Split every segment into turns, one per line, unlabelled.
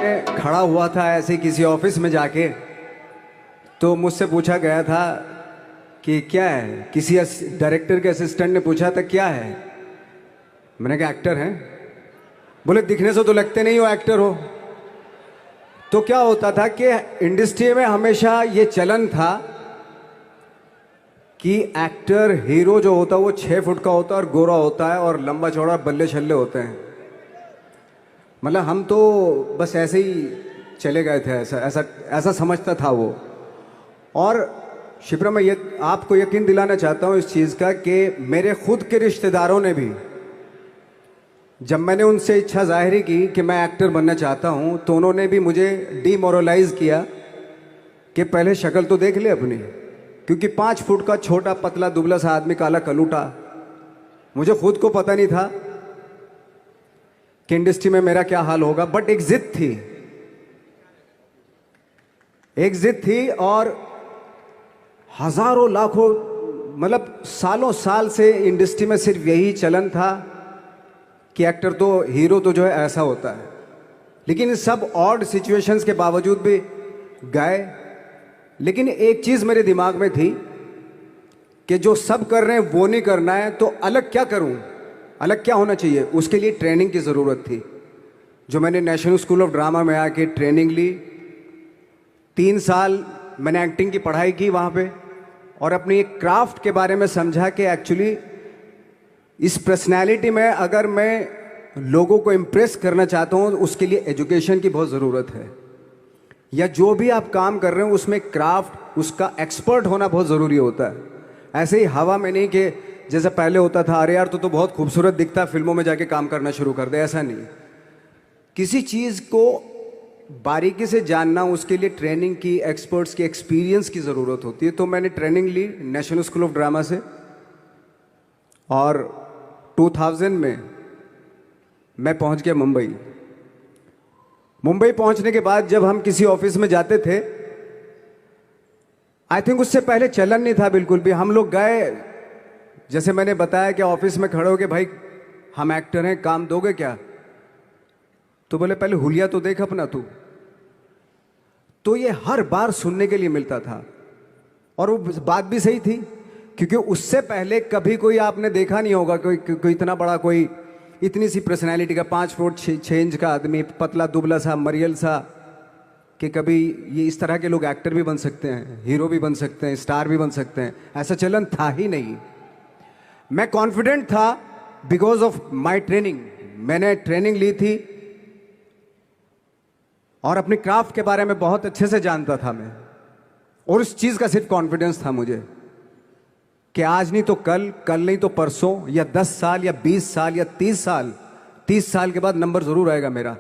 मैं खड़ा हुआ था ऐसे किसी ऑफिस में जाके, तो मुझसे पूछा गया था कि क्या है, किसी डायरेक्टर के असिस्टेंट ने पूछा था क्या है। मैंने कहा एक्टर हैं। बोले दिखने से तो लगते नहीं हो एक्टर हो। तो क्या होता था कि इंडस्ट्री में हमेशा ये चलन था कि एक्टर हीरो जो होता है वो 6 फुट का होता है और गोरा होता है और लंबा चौड़ा बल्ले छल्ले होते हैं। मतलब हम तो बस ऐसे ही चले गए थे, ऐसा ऐसा ऐसा समझता था वो। और शिप्रा, मैं ये आपको यकीन दिलाना चाहता हूँ इस चीज़ का कि मेरे खुद के रिश्तेदारों ने भी, जब मैंने उनसे इच्छा जाहिर की कि मैं एक्टर बनना चाहता हूँ, तो उन्होंने भी मुझे डीमोरलाइज किया कि पहले शक्ल तो देख ले अपनी, क्योंकि 5 फुट का छोटा पतला दुबला सा आदमी, काला कलूटा। मुझे खुद को पता नहीं था कि इंडस्ट्री में मेरा क्या हाल होगा, बट एक जिद थी, एक जिद थी। और हजारों लाखों, मतलब सालों साल से इंडस्ट्री में सिर्फ यही चलन था कि एक्टर तो, हीरो तो जो है ऐसा होता है। लेकिन इन सब ऑड सिचुएशंस के बावजूद भी गए। लेकिन एक चीज़ मेरे दिमाग में थी कि जो सब कर रहे हैं वो नहीं करना है, तो अलग क्या करूं, अलग क्या होना चाहिए। उसके लिए ट्रेनिंग की ज़रूरत थी, जो मैंने नेशनल स्कूल ऑफ ड्रामा में आके ट्रेनिंग ली। 3 साल मैंने एक्टिंग की पढ़ाई की वहाँ पे, और अपनी एक क्राफ्ट के बारे में समझा कि एक्चुअली इस पर्सनैलिटी में अगर मैं लोगों को इम्प्रेस करना चाहता हूँ, उसके लिए एजुकेशन की बहुत ज़रूरत है। या जो भी आप काम कर रहे हो उसमें क्राफ्ट, उसका एक्सपर्ट होना बहुत ज़रूरी होता है। ऐसे ही हवा में नहीं कि जैसे पहले होता था, अरे यार तो बहुत खूबसूरत दिखता है, फिल्मों में जाके काम करना शुरू कर दे। ऐसा नहीं, किसी चीज़ को बारीकी से जानना, उसके लिए ट्रेनिंग की, एक्सपर्ट्स की, एक्सपीरियंस की ज़रूरत होती है। तो मैंने ट्रेनिंग ली नेशनल स्कूल ऑफ ड्रामा से, और 2000 में मैं पहुंच गया मुंबई। मुंबई पहुंचने के बाद जब हम किसी ऑफिस में जाते थे, आई थिंक उससे पहले चलन नहीं था बिल्कुल भी। हम लोग गए, जैसे मैंने बताया कि ऑफिस में खड़े हो के, भाई हम एक्टर हैं, काम दोगे क्या? तो बोले पहले हुलिया तो देख अपना तू। तो ये हर बार सुनने के लिए मिलता था, और वो बात भी सही थी, क्योंकि उससे पहले कभी कोई आपने देखा नहीं होगा कोई इतना बड़ा, कोई इतनी सी पर्सनैलिटी का 5 फुट 6 इंच का आदमी, पतला दुबला सा मरियल सा, कि कभी ये इस तरह के लोग एक्टर भी बन सकते हैं, हीरो भी बन सकते हैं, स्टार भी बन सकते हैं। ऐसा चलन था ही नहीं। मैं कॉन्फिडेंट था बिकॉज ऑफ माई ट्रेनिंग। मैंने ट्रेनिंग ली थी और अपनी क्राफ्ट के बारे में बहुत अच्छे से जानता था मैं, और उस चीज़ का सिर्फ कॉन्फिडेंस था मुझे कि आज नहीं तो कल, कल नहीं तो परसों, या 10 साल या 20 साल या 30 साल के बाद नंबर ज़रूर आएगा मेरा।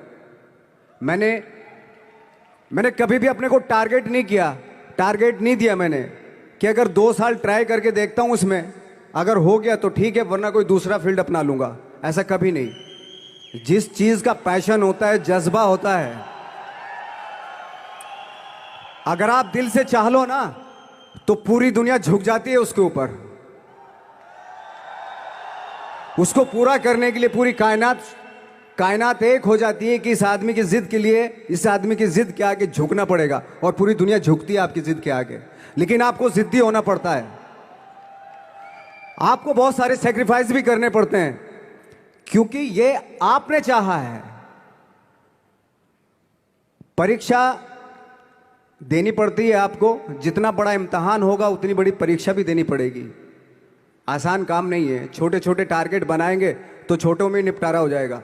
मैंने कभी भी अपने को टारगेट नहीं किया, टारगेट नहीं दिया मैंने कि अगर 2 साल ट्राई करके देखता हूँ, उसमें अगर हो गया तो ठीक है, वरना कोई दूसरा फील्ड अपना लूँगा। ऐसा कभी नहीं। जिस चीज़ का पैशन होता है, जज्बा होता है, अगर आप दिल से चाह लो ना, तो पूरी दुनिया झुक जाती है उसके ऊपर। उसको पूरा करने के लिए पूरी कायनात एक हो जाती है कि इस आदमी की जिद के लिए, इस आदमी की जिद के आगे झुकना पड़ेगा, और पूरी दुनिया झुकती है आपकी जिद के आगे। लेकिन आपको जिद्दी होना पड़ता है, आपको बहुत सारे सेक्रीफाइस भी करने पड़ते हैं, क्योंकि ये आपने चाहा है। परीक्षा देनी पड़ती है आपको, जितना बड़ा इम्तहान होगा उतनी बड़ी परीक्षा भी देनी पड़ेगी। आसान काम नहीं है। छोटे छोटे टारगेट बनाएंगे तो छोटों में निपटारा हो जाएगा।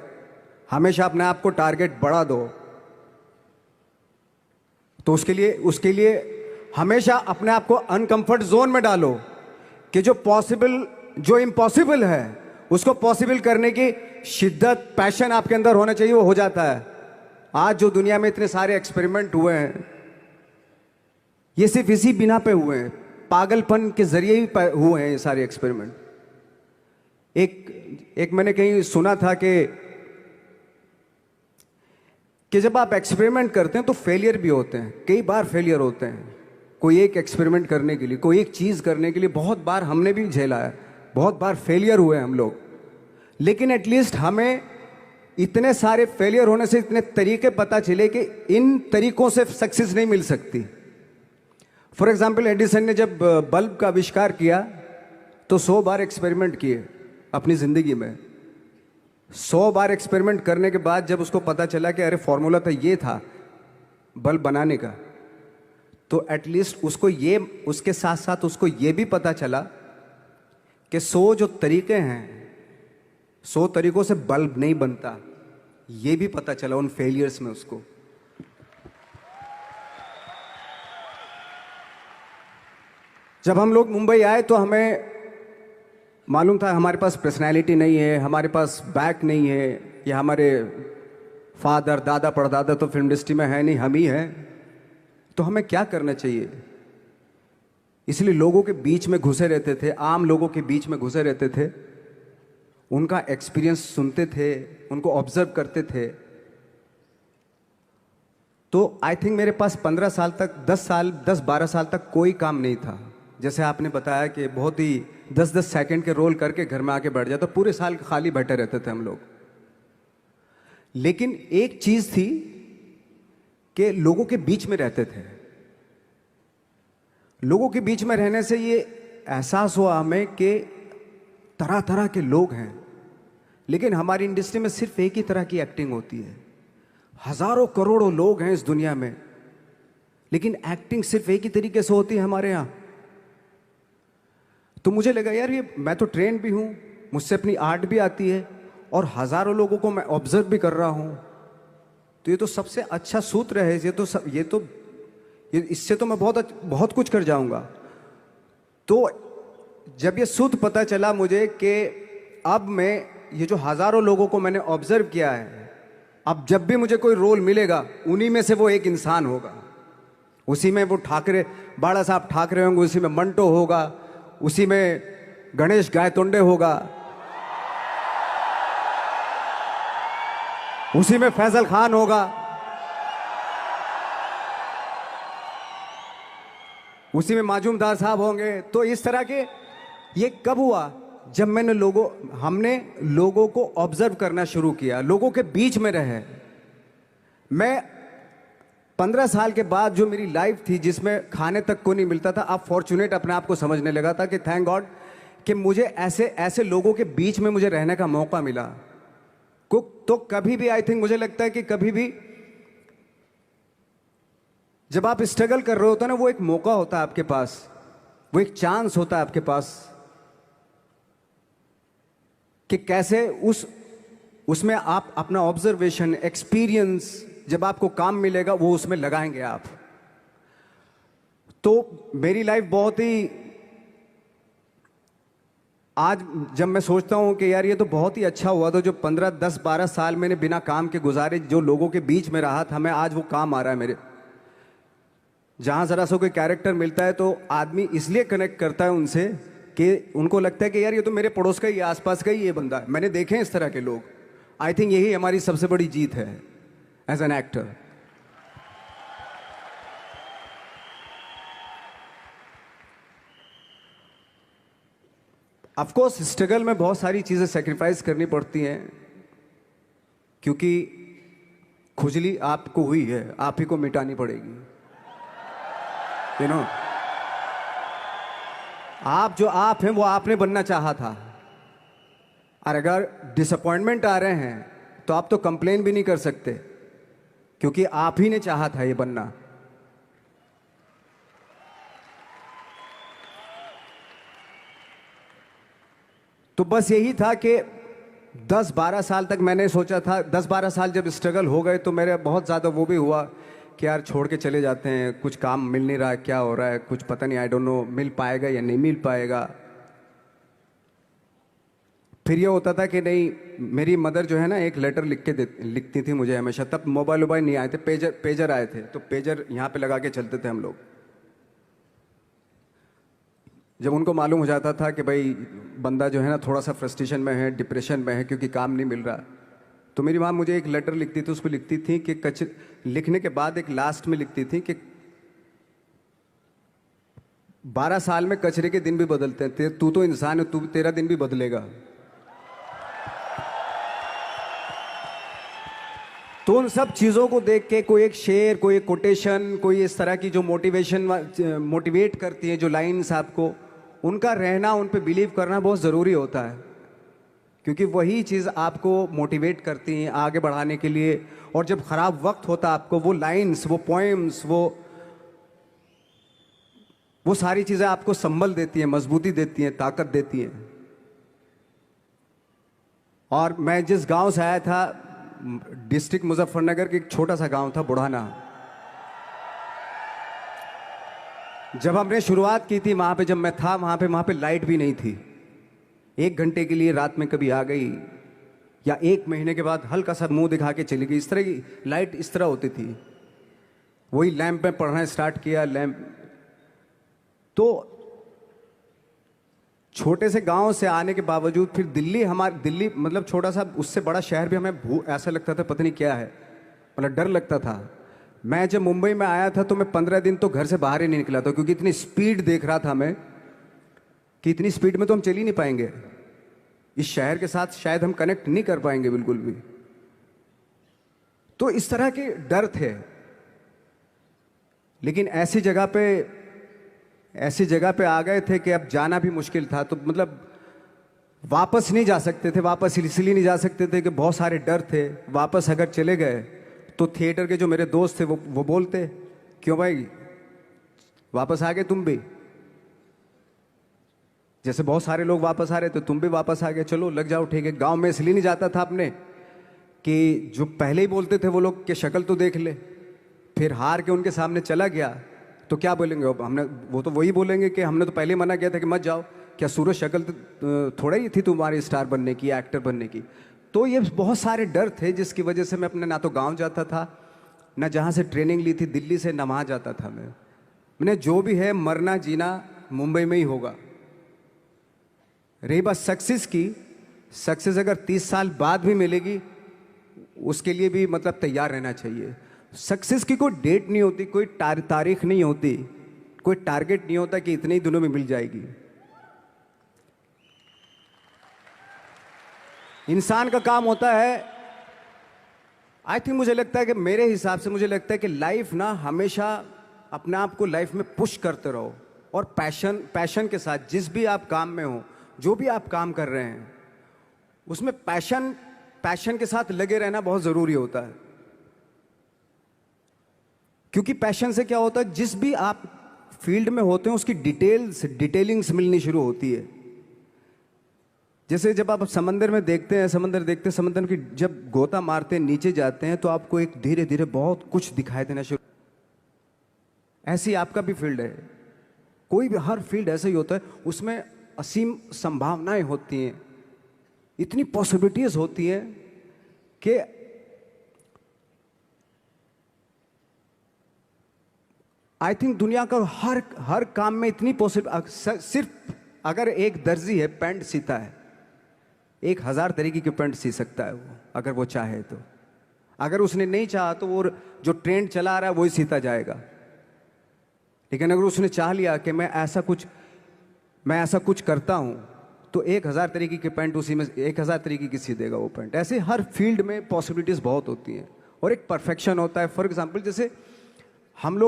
हमेशा अपने आप को टारगेट बढ़ा दो। तो उसके लिए हमेशा अपने आप को अनकंफर्ट जोन में डालो, कि जो इम्पॉसिबल है उसको पॉसिबल करने की शिद्दत, पैशन आपके अंदर होना चाहिए, वो हो जाता है। आज जो दुनिया में इतने सारे एक्सपेरिमेंट हुए हैं, ये सिर्फ इसी बिना पे हुए हैं, पागलपन के जरिए ही हुए हैं ये सारे एक्सपेरिमेंट। एक मैंने कहीं सुना था कि जब आप एक्सपेरिमेंट करते हैं तो फेलियर भी होते हैं, कई बार फेलियर होते हैं। कोई एक एक्सपेरिमेंट करने के लिए, कोई एक चीज़ करने के लिए बहुत बार हमने भी झेला है, बहुत बार फेलियर हुए हम लोग। लेकिन एटलीस्ट हमें इतने सारे फेलियर होने से इतने तरीके पता चले कि इन तरीकों से सक्सेस नहीं मिल सकती। फॉर एग्जाम्पल, एडिसन ने जब बल्ब का आविष्कार किया तो 100 बार एक्सपेरिमेंट किए अपनी ज़िंदगी में। 100 बार एक्सपेरिमेंट करने के बाद जब उसको पता चला कि अरे फॉर्मूला तो ये था बल्ब बनाने का, तो एटलीस्ट उसको ये, उसके साथ साथ उसको ये भी पता चला कि 100 जो तरीके हैं, 100 तरीकों से बल्ब नहीं बनता, ये भी पता चला उन फेलियर्स में उसको। जब हम लोग मुंबई आए तो हमें मालूम था हमारे पास पर्सनैलिटी नहीं है, हमारे पास बैक नहीं है, या हमारे फादर दादा परदादा तो फिल्म इंडस्ट्री में है नहीं, हम ही हैं, तो हमें क्या करना चाहिए। इसलिए लोगों के बीच में घुसे रहते थे, आम लोगों के बीच में घुसे रहते थे, उनका एक्सपीरियंस सुनते थे, उनको ऑब्जर्व करते थे। तो आई थिंक मेरे पास 15 साल तक, 10-12 साल तक कोई काम नहीं था। जैसे आपने बताया कि बहुत ही 10-10 सेकंड के रोल करके घर में आके बैठ जाए, तो पूरे साल खाली बैठे रहते थे हम लोग। लेकिन एक चीज थी कि लोगों के बीच में रहते थे। लोगों के बीच में रहने से ये एहसास हुआ हमें कि तरह तरह के लोग हैं, लेकिन हमारी इंडस्ट्री में सिर्फ एक ही तरह की एक्टिंग होती है। हजारों करोड़ों लोग हैं इस दुनिया में, लेकिन एक्टिंग सिर्फ एक ही तरीके से होती है हमारे यहाँ। तो मुझे लगा यार, ये मैं तो ट्रेन भी हूँ, मुझसे अपनी आर्ट भी आती है, और हजारों लोगों को मैं ऑब्जर्व भी कर रहा हूँ, तो ये तो सबसे अच्छा सूत्र है। ये इससे तो मैं बहुत कुछ कर जाऊंगा। तो जब ये सूत्र पता चला मुझे कि अब मैं ये जो हजारों लोगों को मैंने ऑब्जर्व किया है, अब जब भी मुझे कोई रोल मिलेगा उन्हीं में से वो एक इंसान होगा। उसी में वो ठाकरे, बाला साहब ठाकरे होंगे, उसी में मंटो होगा, उसी में गणेश गायतोंडे होगा, उसी में फैजल खान होगा, उसी में माजूमदार साहब होंगे। तो इस तरह के, ये कब हुआ? जब हमने लोगों को ऑब्जर्व करना शुरू किया, लोगों के बीच में रहे। मैं 15 साल के बाद जो मेरी लाइफ थी, जिसमें खाने तक को नहीं मिलता था, अब फॉर्चुनेट अपने आप को समझने लगा था कि थैंक गॉड कि मुझे ऐसे लोगों के बीच में मुझे रहने का मौका मिला। तो कभी भी, आई थिंक मुझे लगता है कि कभी भी जब आप स्ट्रगल कर रहे होते ना, वो एक मौका होता है आपके पास, वो एक चांस होता है आपके पास कि कैसे उसमें आप अपना ऑब्जर्वेशन, एक्सपीरियंस, जब आपको काम मिलेगा वो उसमें लगाएंगे आप। तो मेरी लाइफ बहुत ही, आज जब मैं सोचता हूं कि यार ये तो बहुत ही अच्छा हुआ, तो जो 15, 10, 12 साल मैंने बिना काम के गुजारे, जो लोगों के बीच में रहा था, मैं आज वो काम आ रहा है मेरे। जहां जरा सा कोई कैरेक्टर मिलता है तो आदमी इसलिए कनेक्ट करता है उनसे कि उनको लगता है कि यार ये तो मेरे पड़ोस का ही, आसपास का ही ये बंदा है। मैंने देखे हैं इस तरह के लोग। आई थिंक यही हमारी सबसे बड़ी जीत है as an actor. Of course struggle में बहुत सारी चीजें सेक्रीफाइस करनी पड़ती हैं, क्योंकि खुजली आपको हुई है, आप ही को मिटानी पड़ेगी। यू नो, आप जो आप हैं वो आपने बनना चाहा था, और अगर डिसअपॉइंटमेंट आ रहे हैं तो आप तो कंप्लेन भी नहीं कर सकते, क्योंकि आप ही ने चाहा था ये बनना। तो बस यही था कि 10-12 साल तक मैंने सोचा था, 10-12 साल जब स्ट्रगल हो गए तो मेरे बहुत ज़्यादा वो भी हुआ कि यार छोड़ के चले जाते हैं, कुछ काम मिल नहीं रहा है, क्या हो रहा है कुछ पता नहीं, आई डोंट नो मिल पाएगा या नहीं मिल पाएगा। फिर ये होता था कि नहीं, मेरी मदर जो है ना, एक लेटर लिखती थी मुझे हमेशा। तब मोबाइल नहीं आए थे, पेजर आए थे, तो पेजर यहाँ पे लगा के चलते थे हम लोग। जब उनको मालूम हो जाता था कि भाई बंदा जो है ना थोड़ा सा फ्रस्ट्रेशन में है, डिप्रेशन में है, क्योंकि काम नहीं मिल रहा, तो मेरी माँ मुझे एक लेटर लिखती थी। उसको लिखती थी कि लिखने के बाद एक लास्ट में लिखती थी कि 12 साल में कचरे के दिन भी बदलते हैं, तू तो इंसान है, तेरा दिन भी बदलेगा। तो उन सब चीज़ों को देख के कोई एक शेर, कोई एक कोटेशन, कोई इस तरह की जो मोटिवेट करती है जो लाइंस आपको, उनका रहना, उन पे बिलीव करना बहुत ज़रूरी होता है, क्योंकि वही चीज़ आपको मोटिवेट करती हैं आगे बढ़ाने के लिए। और जब ख़राब वक्त होता है आपको वो लाइंस, वो पोएम्स, वो सारी चीज़ें आपको संबल देती हैं, मजबूती देती हैं, ताकत देती हैं। और मैं जिस गांव से आया था, डिस्ट्रिक्ट मुजफ्फरनगर के एक छोटा सा गांव था बुढ़ाना। जब हमने शुरुआत की थी वहाँ पे, जब मैं था वहाँ पे लाइट भी नहीं थी। 1 घंटे के लिए रात में कभी आ गई, या 1 महीने के बाद हल्का सा मुंह दिखा के चली गई। इस तरह की लाइट इस तरह होती थी। वही लैंप में पढ़ना स्टार्ट किया, लैंप। तो छोटे से गांव से आने के बावजूद फिर दिल्ली मतलब छोटा सा, उससे बड़ा शहर भी हमें ऐसा लगता था पता नहीं क्या है, मतलब डर लगता था। मैं जब मुंबई में आया था तो मैं 15 दिन तो घर से बाहर ही नहीं निकला था, क्योंकि इतनी स्पीड देख रहा था मैं कि इतनी स्पीड में तो हम चल ही नहीं पाएंगे, इस शहर के साथ शायद हम कनेक्ट नहीं कर पाएंगे बिल्कुल भी। तो इस तरह के डर थे। लेकिन ऐसी जगह पे आ गए थे कि अब जाना भी मुश्किल था। तो मतलब वापस नहीं जा सकते थे। वापस इसलिए नहीं जा सकते थे कि बहुत सारे डर थे। वापस अगर चले गए तो थिएटर के जो मेरे दोस्त थे वो बोलते, क्यों भाई वापस आ गए तुम भी, जैसे बहुत सारे लोग वापस आ रहे थे तुम भी वापस आ गए, चलो लग जाओ ठीक है। गांव में इसलिए नहीं जाता था अपने कि जो पहले ही बोलते थे वो लोग कि शक्ल तो देख ले, फिर हार के उनके सामने चला गया तो क्या बोलेंगे वो तो वही बोलेंगे कि हमने तो पहले मना किया था कि मत जाओ, क्या सूरज शक्ल थोड़ा ही थी तुम्हारी स्टार बनने की, एक्टर बनने की। तो ये बहुत सारे डर थे जिसकी वजह से मैं अपने ना तो गांव जाता था, ना जहाँ से ट्रेनिंग ली थी दिल्ली से, ना वहाँ जाता था। मैंने जो भी है मरना जीना मुंबई में ही होगा। रही बात सक्सेस की, सक्सेस अगर 30 साल बाद भी मिलेगी उसके लिए भी मतलब तैयार रहना चाहिए। सक्सेस की कोई डेट नहीं होती, कोई तारीख नहीं होती, कोई टारगेट नहीं होता कि इतने ही दिनों में मिल जाएगी। इंसान का काम होता है, आई थिंक मुझे लगता है कि मेरे हिसाब से मुझे लगता है कि लाइफ ना हमेशा अपने आप को लाइफ में पुश करते रहो, और पैशन के साथ जिस भी आप काम में हो, जो भी आप काम कर रहे हैं उसमें पैशन के साथ लगे रहना बहुत ज़रूरी होता है। क्योंकि पैशन से क्या होता है, जिस भी आप फील्ड में होते हैं उसकी डिटेलिंग्स मिलनी शुरू होती है। जैसे जब आप समंदर में देखते हैं, समंदर की जब गोता मारते हैं, नीचे जाते हैं तो आपको एक धीरे धीरे बहुत कुछ दिखाई देना शुरू। ऐसी आपका भी फील्ड है, कोई भी हर फील्ड ऐसा ही होता है, उसमें असीम संभावनाएं होती हैं, इतनी पॉसिबिलिटीज होती हैं कि आई थिंक दुनिया का हर काम में इतनी सिर्फ अगर एक दर्जी है पैंट सीता है, 1000 तरीके की पैंट सी सकता है वो, अगर वो चाहे तो। अगर उसने नहीं चाहा तो वो जो ट्रेंड चला आ रहा है वही सीता जाएगा। लेकिन अगर उसने चाह लिया कि मैं ऐसा कुछ करता हूं, तो 1000 तरीके की पैंट उसी में 1000 तरीके की सी देगा वो पैंट। ऐसे हर फील्ड में पॉसिबिलिटीज बहुत होती हैं और एक परफेक्शन होता है। फॉर एग्जाम्पल जैसे हम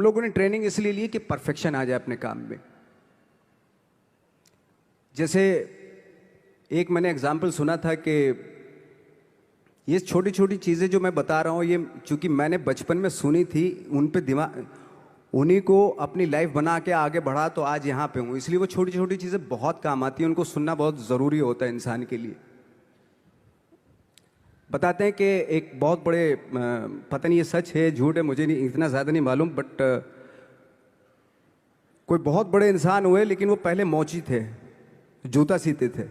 लोगों ने ट्रेनिंग इसलिए ली कि परफेक्शन आ जाए अपने काम में। जैसे एक मैंने एग्जाम्पल सुना था कि ये छोटी छोटी चीज़ें जो मैं बता रहा हूँ, ये चूंकि मैंने बचपन में सुनी थी, उन पे दिमाग, उन्हीं को अपनी लाइफ बना के आगे बढ़ा तो आज यहाँ पे हूँ। इसलिए वो छोटी छोटी चीज़ें बहुत काम आती हैं, उनको सुनना बहुत ज़रूरी होता है इंसान के लिए। बताते हैं कि एक बहुत बड़े, पता नहीं ये सच है झूठ है, मुझे नहीं इतना ज़्यादा नहीं मालूम, बट कोई बहुत बड़े इंसान हुए, लेकिन वो पहले मोची थे, जूता सीते थे।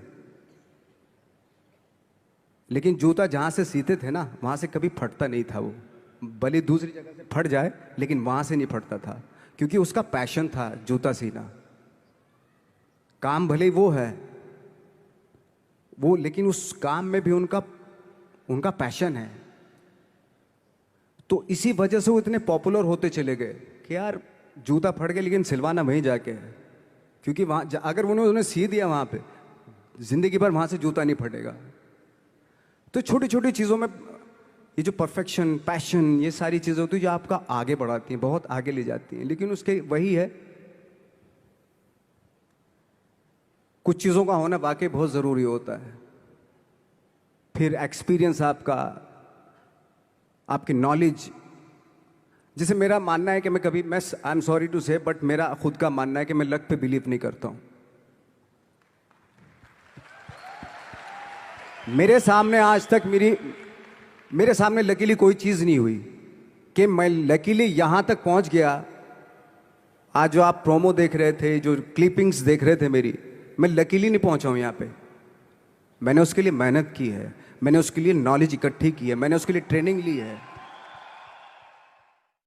लेकिन जूता जहाँ से सीते थे ना, वहाँ से कभी फटता नहीं था वो, भले दूसरी जगह से फट जाए लेकिन वहाँ से नहीं फटता था, क्योंकि उसका पैशन था जूता सीना। काम भले ही वो है वो, लेकिन उस काम में भी उनका पैशन है। तो इसी वजह से वो इतने पॉपुलर होते चले गए कि यार जूता फट गया लेकिन सिलवाना वहीं जाके है, क्योंकि वहाँ अगर उन्होंने सी दिया वहाँ पे, जिंदगी भर वहाँ से जूता नहीं फटेगा। तो छोटी छोटी चीज़ों में ये जो परफेक्शन, पैशन, ये सारी चीज़ें होती हैं जो आपका आगे बढ़ाती हैं, बहुत आगे ले जाती हैं। लेकिन उसके वही है, कुछ चीज़ों का होना वाकई बहुत ज़रूरी होता है। फिर एक्सपीरियंस आपका, आपकी नॉलेज। जैसे मेरा मानना है कि मैं आई एम सॉरी टू से, बट मेरा खुद का मानना है कि मैं लक पे बिलीव नहीं करता हूँ। मेरे सामने आज तक मेरे सामने लकीली कोई चीज़ नहीं हुई कि मैं लकीली यहाँ तक पहुँच गया। आज जो आप प्रोमो देख रहे थे, जो क्लिपिंग्स देख रहे थे मेरी, मैं लकीली नहीं पहुँचा हूँ यहाँ पे। मैंने उसके लिए मेहनत की है, मैंने उसके लिए नॉलेज इकट्ठी की है, मैंने उसके लिए ट्रेनिंग ली है।